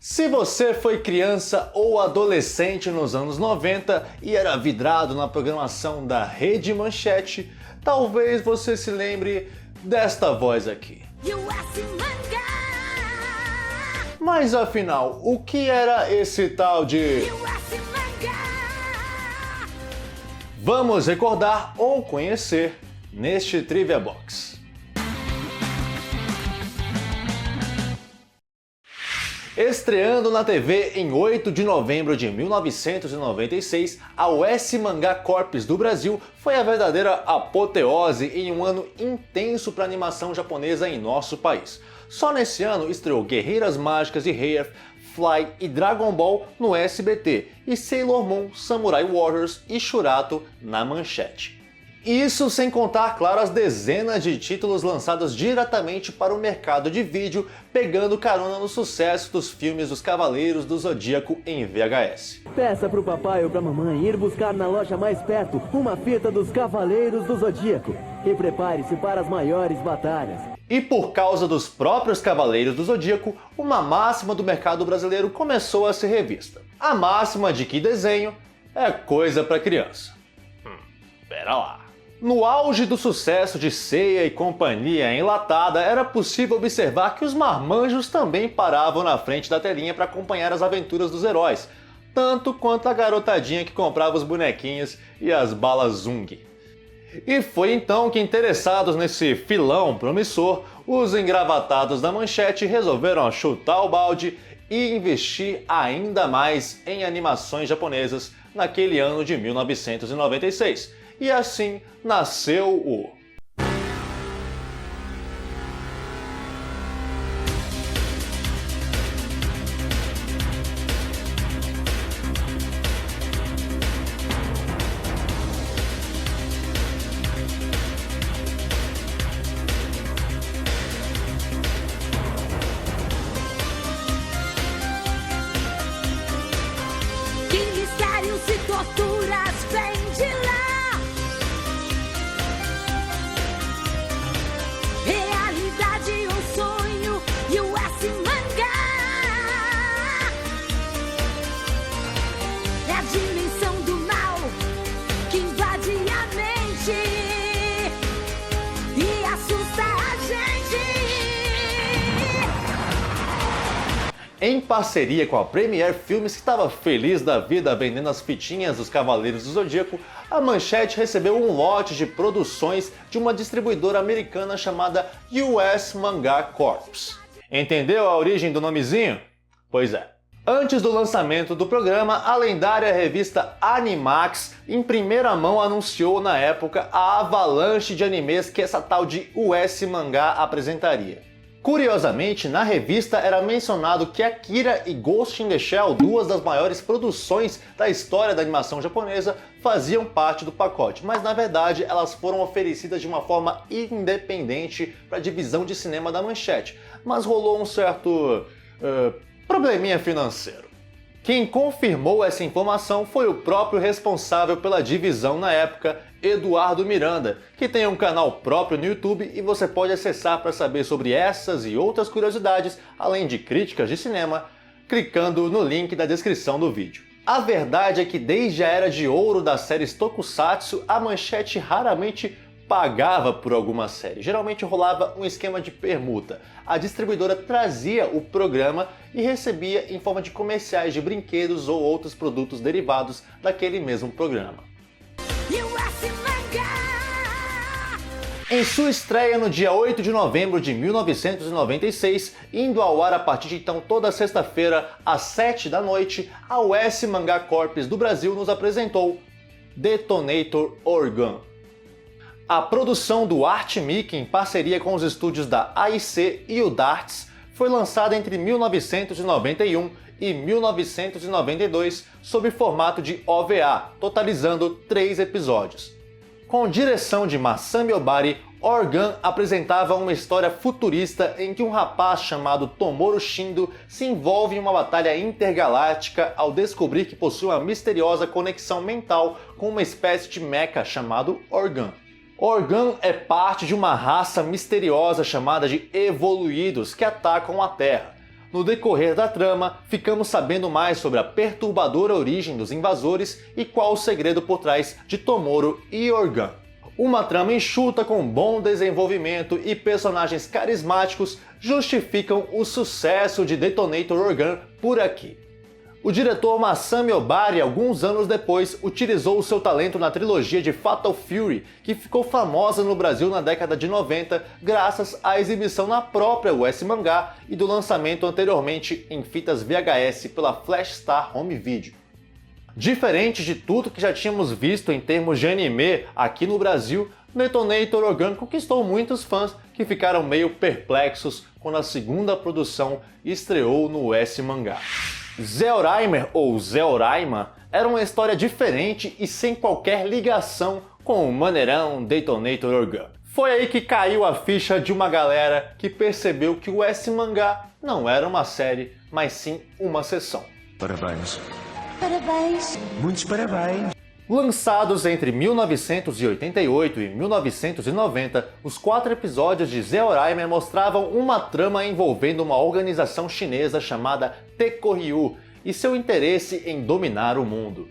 Se você foi criança ou adolescente nos anos 90 e era vidrado na programação da Rede Manchete, talvez você se lembre desta voz aqui. Mas afinal, o que era esse tal de... Vamos recordar ou conhecer neste Trivia Box. Estreando na TV em 8 de novembro de 1996, a US Mangá Corps do Brasil foi a verdadeira apoteose em um ano intenso para a animação japonesa em nosso país. Só nesse ano estreou Guerreiras Mágicas de Heir, Fly e Dragon Ball no SBT e Sailor Moon, Samurai Warriors e Shurato na Manchete. Isso sem contar, claro, as dezenas de títulos lançados diretamente para o mercado de vídeo, pegando carona no sucesso dos filmes dos Cavaleiros do Zodíaco em VHS. Peça pro papai ou pra mamãe ir buscar na loja mais perto uma fita dos Cavaleiros do Zodíaco e prepare-se para as maiores batalhas. E por causa dos próprios Cavaleiros do Zodíaco, uma máxima do mercado brasileiro começou a ser revista. A máxima de que desenho é coisa para criança. Pera lá. No auge do sucesso de Seiya e companhia enlatada, era possível observar que os marmanjos também paravam na frente da telinha para acompanhar as aventuras dos heróis, tanto quanto a garotadinha que comprava os bonequinhos e as balas Zung. E foi então que, interessados nesse filão promissor, os engravatados da Manchete resolveram chutar o balde e investir ainda mais em animações japonesas naquele ano de 1996. E assim nasceu o... Que mistérios e torturas vêm de lá? Realidade, um sonho e o S Mangá. É a dimensão do mal que invade a mente e assusta a gente. Em parceria com a Premiere Filmes, que estava feliz da vida vendendo as fitinhas dos Cavaleiros do Zodíaco, a Manchete recebeu um lote de produções de uma distribuidora americana chamada US Mangá Corps. Entendeu a origem do nomezinho? Pois é. Antes do lançamento do programa, a lendária revista Animax, em primeira mão, anunciou na época a avalanche de animes que essa tal de US Mangá apresentaria. Curiosamente, na revista era mencionado que Akira e Ghost in the Shell, duas das maiores produções da história da animação japonesa, faziam parte do pacote, mas na verdade elas foram oferecidas de uma forma independente para a divisão de cinema da Manchete, mas rolou um certo probleminha financeiro. Quem confirmou essa informação foi o próprio responsável pela divisão na época, Eduardo Miranda, que tem um canal próprio no YouTube e você pode acessar para saber sobre essas e outras curiosidades, além de críticas de cinema, clicando no link da descrição do vídeo. A verdade é que desde a era de ouro das séries Tokusatsu, a Manchete raramente pagava por alguma série. Geralmente rolava um esquema de permuta. A distribuidora trazia o programa e recebia em forma de comerciais de brinquedos ou outros produtos derivados daquele mesmo programa. Em sua estreia no dia 8 de novembro de 1996, indo ao ar a partir de então toda sexta-feira às 7 da noite, a US Mangá Corps do Brasil nos apresentou Detonator Orgun. A produção do Art Mickey, em parceria com os estúdios da AIC e o Darts, foi lançada entre 1991 e 1992 sob formato de OVA, totalizando 3 episódios. Com direção de Masami Obari, Orgun apresentava uma história futurista em que um rapaz chamado Tomoru Shindo se envolve em uma batalha intergaláctica ao descobrir que possui uma misteriosa conexão mental com uma espécie de mecha chamado Orgun. Orgun é parte de uma raça misteriosa chamada de Evoluídos que atacam a Terra. No decorrer da trama, ficamos sabendo mais sobre a perturbadora origem dos invasores e qual o segredo por trás de Tomoro e Organ. Uma trama enxuta com bom desenvolvimento e personagens carismáticos justificam o sucesso de Detonator Organ por aqui. O diretor Masami Obari, alguns anos depois, utilizou o seu talento na trilogia de Fatal Fury, que ficou famosa no Brasil na década de 90, graças à exibição na própria US Mangá e do lançamento anteriormente em fitas VHS pela Flash Star Home Video. Diferente de tudo que já tínhamos visto em termos de anime aqui no Brasil, Detonator Organ conquistou muitos fãs que ficaram meio perplexos quando a segunda produção estreou no US Mangá. Zeoraimer, ou Zeoraima, era uma história diferente e sem qualquer ligação com o maneirão Detonator Organ. Foi aí que caiu a ficha de uma galera que percebeu que o S-Mangá não era uma série, mas sim uma sessão. Parabéns. Parabéns. Muitos parabéns. Lançados entre 1988 e 1990, os 4 episódios de Zeoraimer mostravam uma trama envolvendo uma organização chinesa chamada Tekoryu e seu interesse em dominar o mundo.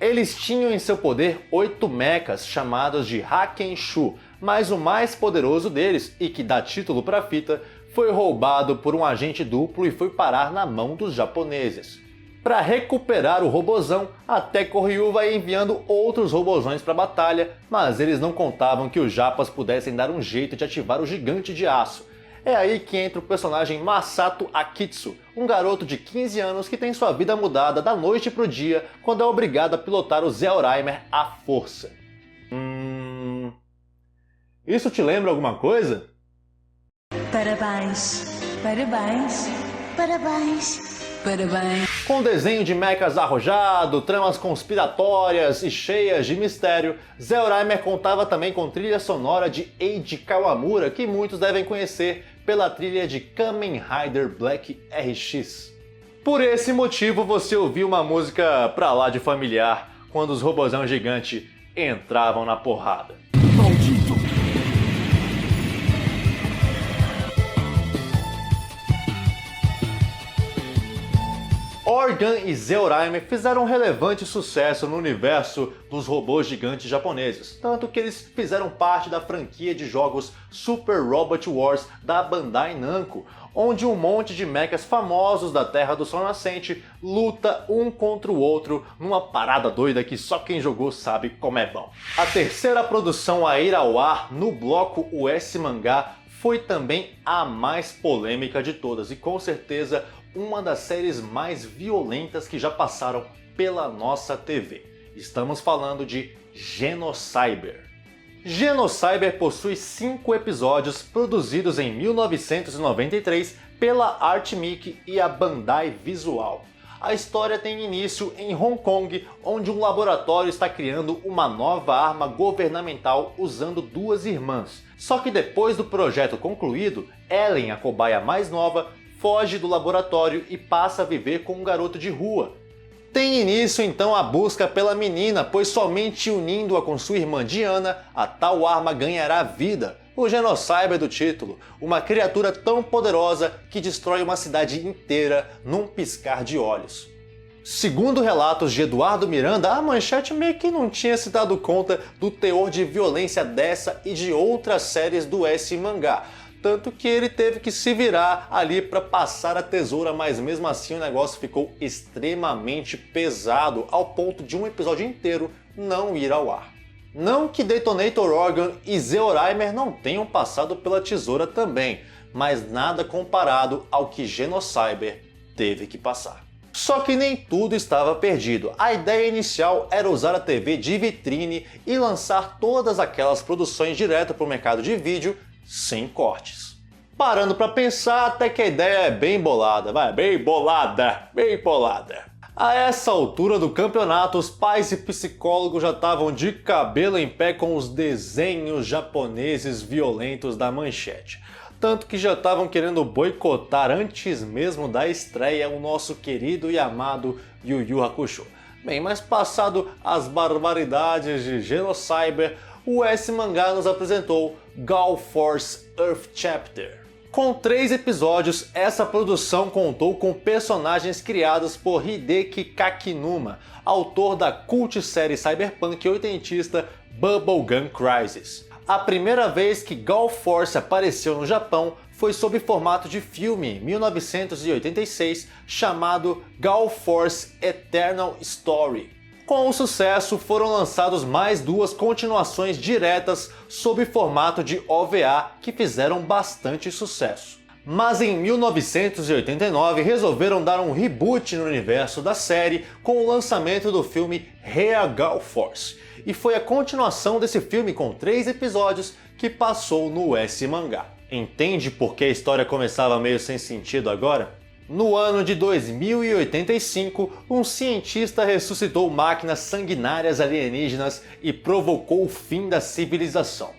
Eles tinham em seu poder 8 mechas chamados de Hakenshu, mas o mais poderoso deles, e que dá título para a fita, foi roubado por um agente duplo e foi parar na mão dos japoneses. Para recuperar o robozão, a Tekoryu vai enviando outros robozões para a batalha, mas eles não contavam que os japas pudessem dar um jeito de ativar o gigante de aço. É aí que entra o personagem Masato Akitsu, um garoto de 15 anos que tem sua vida mudada da noite pro dia quando é obrigado a pilotar o Zeoraimer à força. Isso te lembra alguma coisa? Parabéns. Parabéns. Parabéns. Parabéns. Com desenho de mechas arrojado, tramas conspiratórias e cheias de mistério, Zeoraimer contava também com trilha sonora de Eiji Kawamura, que muitos devem conhecer pela trilha de Kamen Rider Black RX. Por esse motivo você ouviu uma música pra lá de familiar quando os robozão gigante entravam na porrada. Maldito! Organ e Zeoraimer fizeram um relevante sucesso no universo dos robôs gigantes japoneses, tanto que eles fizeram parte da franquia de jogos Super Robot Wars da Bandai Namco, onde um monte de mechas famosos da Terra do Sol Nascente luta um contra o outro numa parada doida que só quem jogou sabe como é bom. A terceira produção a ir ao ar no bloco US Mangá foi também a mais polêmica de todas e com certeza uma das séries mais violentas que já passaram pela nossa TV. Estamos falando de Genocyber. Genocyber possui 5 episódios produzidos em 1993 pela Artmic e a Bandai Visual. A história tem início em Hong Kong, onde um laboratório está criando uma nova arma governamental usando 2 irmãs. Só que depois do projeto concluído, Ellen, a cobaia mais nova, foge do laboratório e passa a viver com um garoto de rua. Tem início então a busca pela menina, pois somente unindo-a com sua irmã Diana, a tal arma ganhará vida. O Genocyber do título, uma criatura tão poderosa que destrói uma cidade inteira num piscar de olhos. Segundo relatos de Eduardo Miranda, a Manchete meio que não tinha se dado conta do teor de violência dessa e de outras séries do S-Mangá. Tanto que ele teve que se virar ali para passar a tesoura, mas mesmo assim o negócio ficou extremamente pesado, ao ponto de um episódio inteiro não ir ao ar. Não que Detonator Organ e Zeoraimer não tenham passado pela tesoura também, mas nada comparado ao que Genocyber teve que passar. Só que nem tudo estava perdido. A ideia inicial era usar a TV de vitrine e lançar todas aquelas produções direto para o mercado de vídeo sem cortes. Parando para pensar, até que a ideia é bem bolada, bem bolada. A essa altura do campeonato, os pais e psicólogos já estavam de cabelo em pé com os desenhos japoneses violentos da Manchete. Tanto que já estavam querendo boicotar antes mesmo da estreia o nosso querido e amado Yu Yu Hakusho. Bem, mas passado as barbaridades de Genocyber, o S-Mangá nos apresentou Gale Force Earth Chapter. Com 3 episódios, essa produção contou com personagens criados por Hideki Kakinuma, autor da cult série cyberpunk oitentista Bubblegum Crisis. A primeira vez que Gale Force apareceu no Japão foi sob formato de filme em 1986, chamado Gale Force Eternal Story. Com o sucesso, foram lançados mais 2 continuações diretas sob formato de OVA que fizeram bastante sucesso. Mas em 1989 resolveram dar um reboot no universo da série com o lançamento do filme Rea Gale Force, e foi a continuação desse filme com 3 episódios que passou no US Mangá. Entende por que a história começava meio sem sentido agora? No ano de 2085, um cientista ressuscitou máquinas sanguinárias alienígenas e provocou o fim da civilização.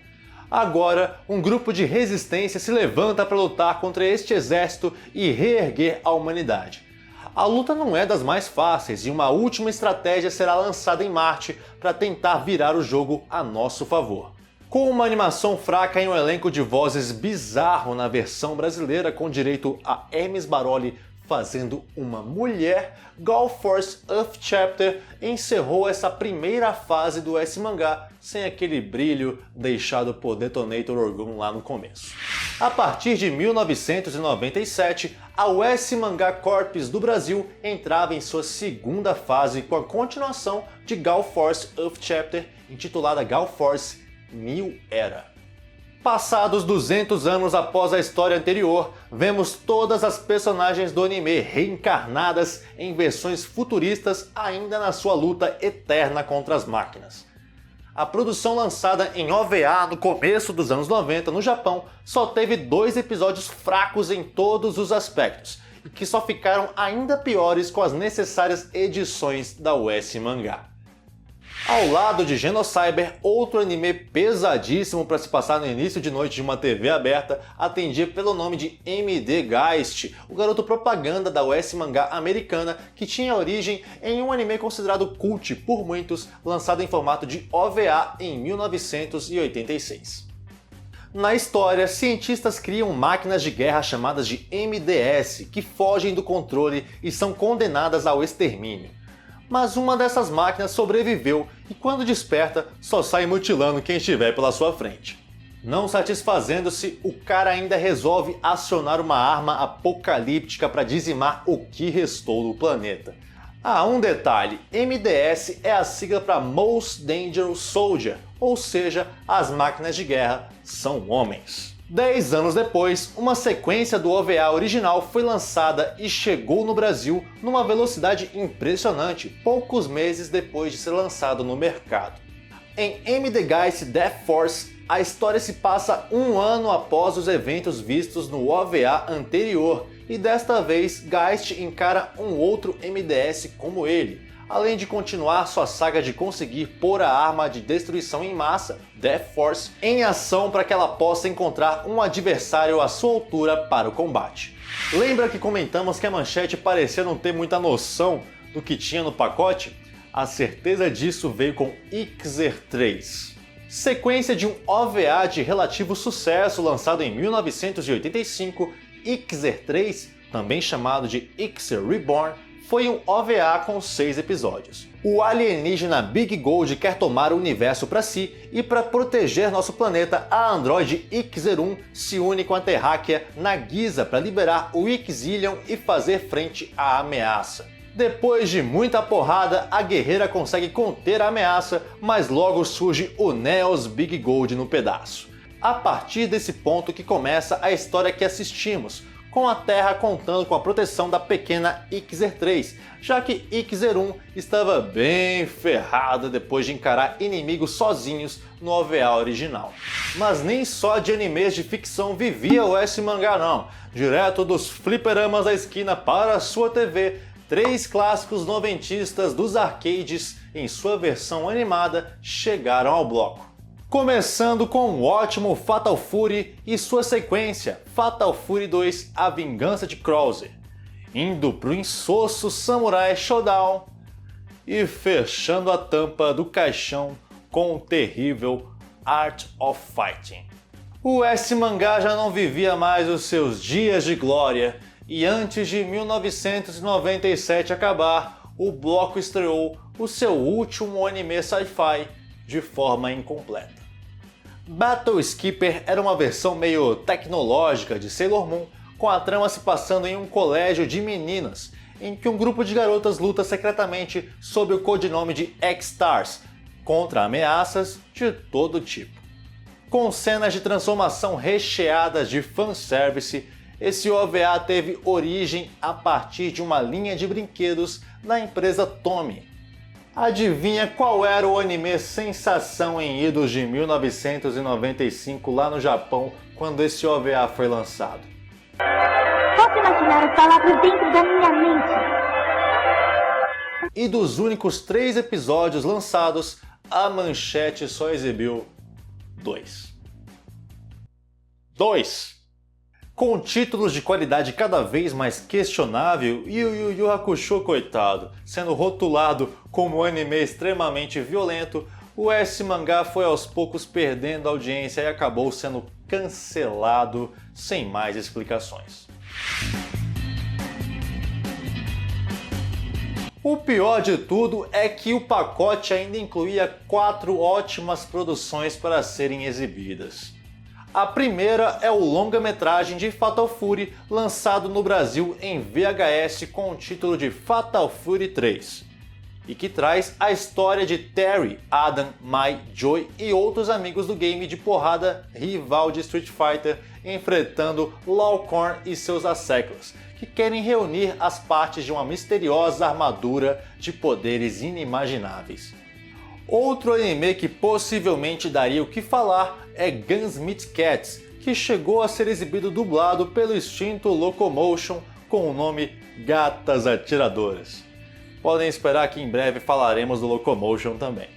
Agora, um grupo de resistência se levanta para lutar contra este exército e reerguer a humanidade. A luta não é das mais fáceis e uma última estratégia será lançada em Marte para tentar virar o jogo a nosso favor. Com uma animação fraca e um elenco de vozes bizarro na versão brasileira com direito a Hermes Baroli fazendo uma mulher, Gale Force Earth Chapter encerrou essa primeira fase do S-Mangá sem aquele brilho deixado por Detonator Orgun lá no começo. A partir de 1997, a US Mangá Corps do Brasil entrava em sua segunda fase com a continuação de Gale Force Earth Chapter, intitulada Gale Force New Era. Passados 200 anos após a história anterior, vemos todas as personagens do anime reencarnadas em versões futuristas ainda na sua luta eterna contra as máquinas. A produção lançada em OVA no começo dos anos 90 no Japão só teve 2 episódios fracos em todos os aspectos, e que só ficaram ainda piores com as necessárias edições da US Mangá. Ao lado de Genocyber, outro anime pesadíssimo para se passar no início de noite de uma TV aberta, atendia pelo nome de MD Geist, o garoto propaganda da US Mangá americana que tinha origem em um anime considerado cult por muitos, lançado em formato de OVA em 1986. Na história, cientistas criam máquinas de guerra chamadas de MDS, que fogem do controle e são condenadas ao extermínio. Mas uma dessas máquinas sobreviveu e quando desperta só sai mutilando quem estiver pela sua frente. Não satisfazendo-se, o cara ainda resolve acionar uma arma apocalíptica para dizimar o que restou do planeta. Ah, um detalhe, MDS é a sigla para Most Dangerous Soldier, ou seja, as máquinas de guerra são homens. 10 anos depois, uma sequência do OVA original foi lançada e chegou no Brasil numa velocidade impressionante, poucos meses depois de ser lançado no mercado. Em MD Geist Death Force, a história se passa 1 ano após os eventos vistos no OVA anterior, e desta vez Geist encara um outro MDS como ele, além de continuar sua saga de conseguir pôr a arma de destruição em massa, Death Force, em ação para que ela possa encontrar um adversário à sua altura para o combate. Lembra que comentamos que a Manchete parecia não ter muita noção do que tinha no pacote? A certeza disso veio com Ixer 3. Sequência de um OVA de relativo sucesso lançado em 1985, Ixer 3, também chamado de Ixer Reborn, foi um OVA com 6 episódios. O alienígena Big Gold quer tomar o universo para si e para proteger nosso planeta, a androide Ixer-1 se une com a terráquea Nagisa para liberar o Ixilion e fazer frente à ameaça. Depois de muita porrada, a guerreira consegue conter a ameaça, mas logo surge o Neos Big Gold no pedaço. A partir desse ponto que começa a história que assistimos, com a Terra contando com a proteção da pequena Ixer 3, já que Ixer-1 estava bem ferrada depois de encarar inimigos sozinhos no OVA original. Mas nem só de animes de ficção vivia o S-Mangá não. Direto dos fliperamas da esquina para a sua TV, 3 clássicos noventistas dos arcades em sua versão animada chegaram ao bloco. Começando com o ótimo Fatal Fury e sua sequência, Fatal Fury 2 A Vingança de Krauser, indo pro insosso Samurai Shodown e fechando a tampa do caixão com o terrível Art of Fighting. O S-Mangá já não vivia mais os seus dias de glória, e antes de 1997 acabar, o bloco estreou o seu último anime sci-fi de forma incompleta. Battle Skipper era uma versão meio tecnológica de Sailor Moon, com a trama se passando em um colégio de meninas, em que um grupo de garotas luta secretamente sob o codinome de X-Stars, contra ameaças de todo tipo. Com cenas de transformação recheadas de fanservice, esse OVA teve origem a partir de uma linha de brinquedos da empresa Tomy. Adivinha qual era o anime sensação em idos de 1995 lá no Japão, quando esse OVA foi lançado? Posso imaginar as palavras dentro da minha mente. E dos únicos 3 episódios lançados, a Manchete só exibiu 2. Com títulos de qualidade cada vez mais questionável e o Yu Yu Hakusho, coitado, sendo rotulado como um anime extremamente violento, o S-Mangá foi aos poucos perdendo audiência e acabou sendo cancelado sem mais explicações. O pior de tudo é que o pacote ainda incluía 4 ótimas produções para serem exibidas. A primeira é o longa-metragem de Fatal Fury, lançado no Brasil em VHS com o título de Fatal Fury 3, e que traz a história de Terry, Adam, Mai, Joy e outros amigos do game de porrada rival de Street Fighter enfrentando Lao Corn e seus asseclas, que querem reunir as partes de uma misteriosa armadura de poderes inimagináveis. Outro anime que possivelmente daria o que falar é Gunsmith Cats, que chegou a ser exibido dublado pelo extinto Locomotion com o nome Gatas Atiradoras. Podem esperar que em breve falaremos do Locomotion também.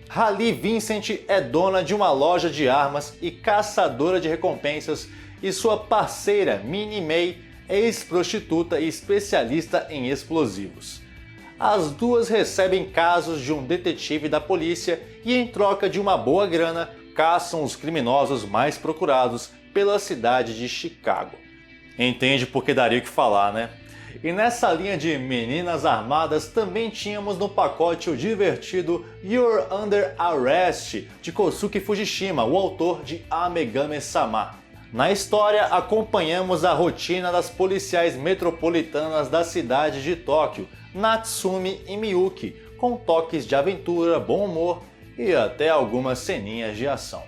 Halle Vincent é dona de uma loja de armas e caçadora de recompensas, e sua parceira Minnie May é ex-prostituta e especialista em explosivos. As duas recebem casos de um detetive da polícia e, em troca de uma boa grana, caçam os criminosos mais procurados pela cidade de Chicago. Entende porque daria o que falar, né? E nessa linha de meninas armadas também tínhamos no pacote o divertido You're Under Arrest, de Kosuke Fujishima, o autor de Amegame-sama. Na história, acompanhamos a rotina das policiais metropolitanas da cidade de Tóquio, Natsumi e Miyuki, com toques de aventura, bom humor e até algumas ceninhas de ação.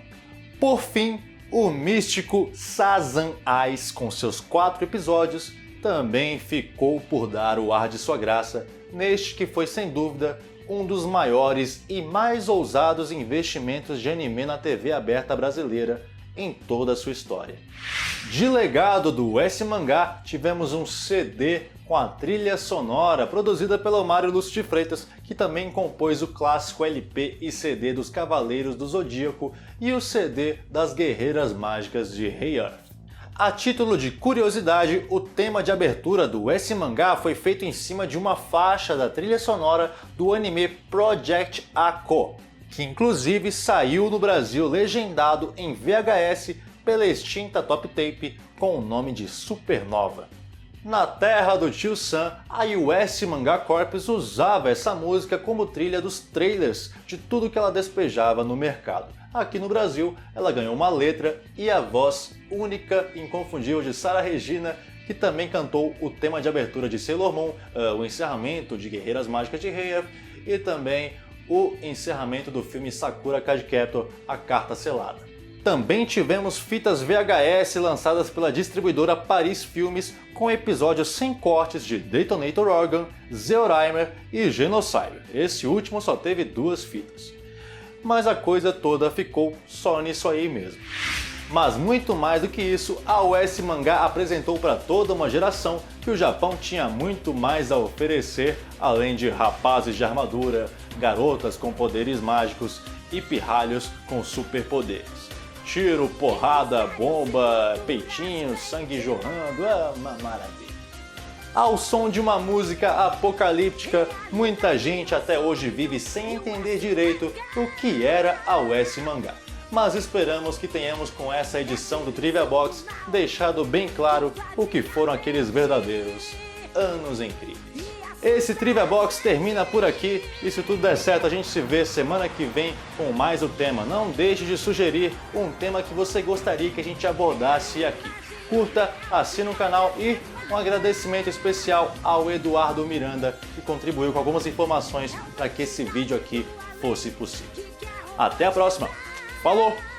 Por fim, o místico Sazan Eyes, com seus 4 episódios, também ficou por dar o ar de sua graça neste que foi sem dúvida um dos maiores e mais ousados investimentos de anime na TV aberta brasileira em toda a sua história. De legado do S-Mangá, tivemos um CD com a trilha sonora produzida pelo Mário Lúcio de Freitas, que também compôs o clássico LP e CD dos Cavaleiros do Zodíaco e o CD das Guerreiras Mágicas de Rei Earth. A título de curiosidade, o tema de abertura do S-Mangá foi feito em cima de uma faixa da trilha sonora do anime Project A-ko, que inclusive saiu no Brasil legendado em VHS pela extinta Top Tape com o nome de Supernova. Na terra do Tio Sam, a US Manga Corps usava essa música como trilha dos trailers de tudo que ela despejava no mercado. Aqui no Brasil, ela ganhou uma letra e a voz única e inconfundível de Sarah Regina, que também cantou o tema de abertura de Sailor Moon, o encerramento de Guerreiras Mágicas de Rei Earth e também o encerramento do filme Sakura Card Captor, A Carta Selada. Também tivemos fitas VHS lançadas pela distribuidora Paris Filmes com episódios sem cortes de Detonator Organ, Zeoraimer e Genocide. Esse último só teve 2 fitas. Mas a coisa toda ficou só nisso aí mesmo. Mas muito mais do que isso, a US Mangá apresentou para toda uma geração que o Japão tinha muito mais a oferecer, além de rapazes de armadura, garotas com poderes mágicos e pirralhos com superpoderes. Tiro, porrada, bomba, peitinho, sangue jorrando, é uma maravilha. Ao som de uma música apocalíptica, muita gente até hoje vive sem entender direito o que era a US Mangá. mas esperamos que tenhamos com essa edição do Trivia Box deixado bem claro o que foram aqueles verdadeiros anos incríveis. Esse Trivia Box termina por aqui e se tudo der certo a gente se vê semana que vem com mais o tema. Não deixe de sugerir um tema que você gostaria que a gente abordasse aqui. Curta, assine o canal e um agradecimento especial ao Eduardo Miranda, que contribuiu com algumas informações para que esse vídeo aqui fosse possível. Até a próxima. Falou!